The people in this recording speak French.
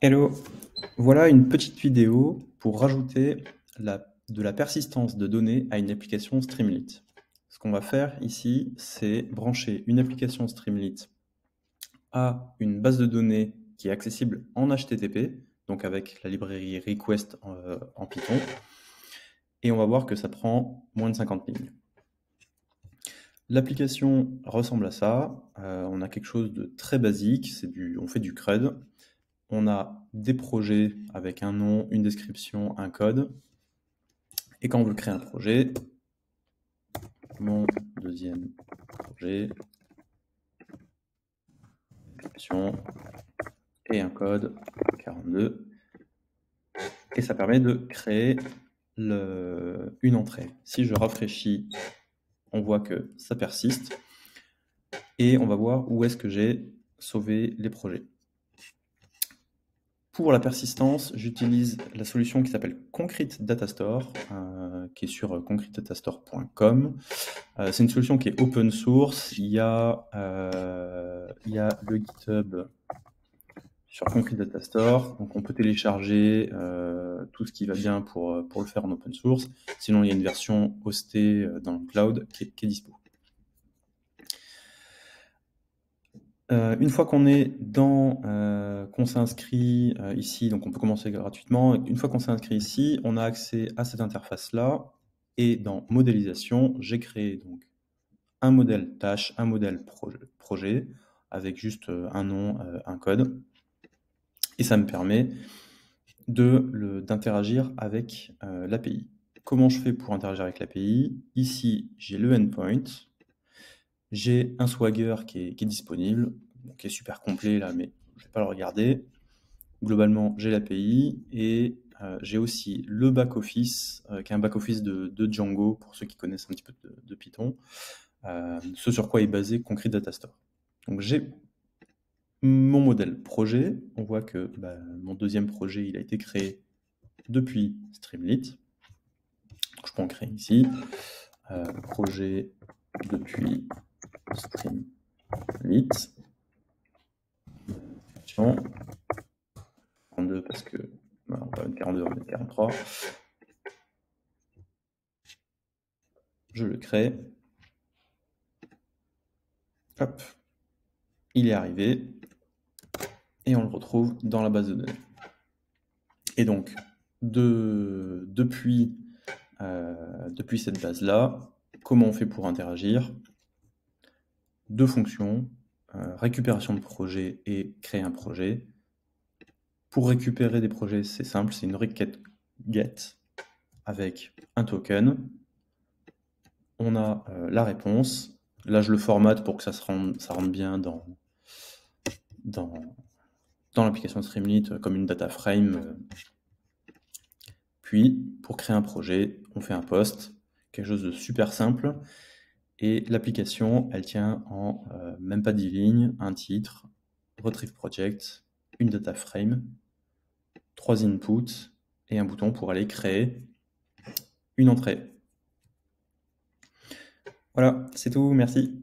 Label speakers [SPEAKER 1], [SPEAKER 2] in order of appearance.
[SPEAKER 1] Hello, voilà une petite vidéo pour rajouter de la persistance de données à une application Streamlit. Ce qu'on va faire ici, c'est brancher une application Streamlit à une base de données qui est accessible en HTTP, donc avec la librairie request en Python, et on va voir que ça prend moins de 50 lignes. L'application ressemble à ça, on a quelque chose de très basique, on fait du CRUD. On a des projets avec un nom, une description, un code. Et quand on veut créer un projet, mon deuxième projet, description et un code 42. Et ça permet de créer une entrée. Si je rafraîchis, on voit que ça persiste. Et on va voir où est-ce que j'ai sauvé les projets. Pour la persistance, j'utilise la solution qui s'appelle Concrete Data Store, qui est sur concretedatastore.com. C'est une solution qui est open source. Il y a le GitHub sur Concrete Data Store, donc on peut télécharger tout ce qui va bien pour le faire en open source. Sinon, il y a une version hostée dans le cloud qui est dispo. Une fois qu'on est qu'on s'est inscrit ici, donc on peut commencer gratuitement. Une fois qu'on s'est inscrit ici, on a accès à cette interface-là. Et dans modélisation, j'ai créé donc un modèle tâche, un modèle projet, avec juste un nom, un code. Et ça me permet d'interagir avec l'API. Comment je fais pour interagir avec l'API? Ici, j'ai le endpoint. J'ai un Swagger qui est disponible, qui est super complet là, mais je ne vais pas le regarder. Globalement, j'ai l'API et j'ai aussi le back-office, qui est un back-office de Django, pour ceux qui connaissent un petit peu de Python, ce sur quoi est basé Concrete Data Store. Donc j'ai mon modèle projet. On voit que mon deuxième projet, il a été créé depuis Streamlit. Donc, je peux en créer ici. Projet depuis Streamlit. 42 parce que non, on va mettre 42, on va mettre 43. Je le crée. Hop, il est arrivé et on le retrouve dans la base de données. Et donc, depuis cette base-là, comment on fait pour interagir? Deux fonctions, récupération de projet et créer un projet. Pour récupérer des projets, c'est simple, c'est une requête get avec un token. On a la réponse. Là, je le formate pour que ça rentre bien dans l'application Streamlit comme une data frame. Puis, pour créer un projet, on fait un post, quelque chose de super simple. Et l'application, elle tient en même pas 10 lignes, un titre, retrieve project, une data frame, 3 inputs et un bouton pour aller créer une entrée. Voilà, c'est tout, merci.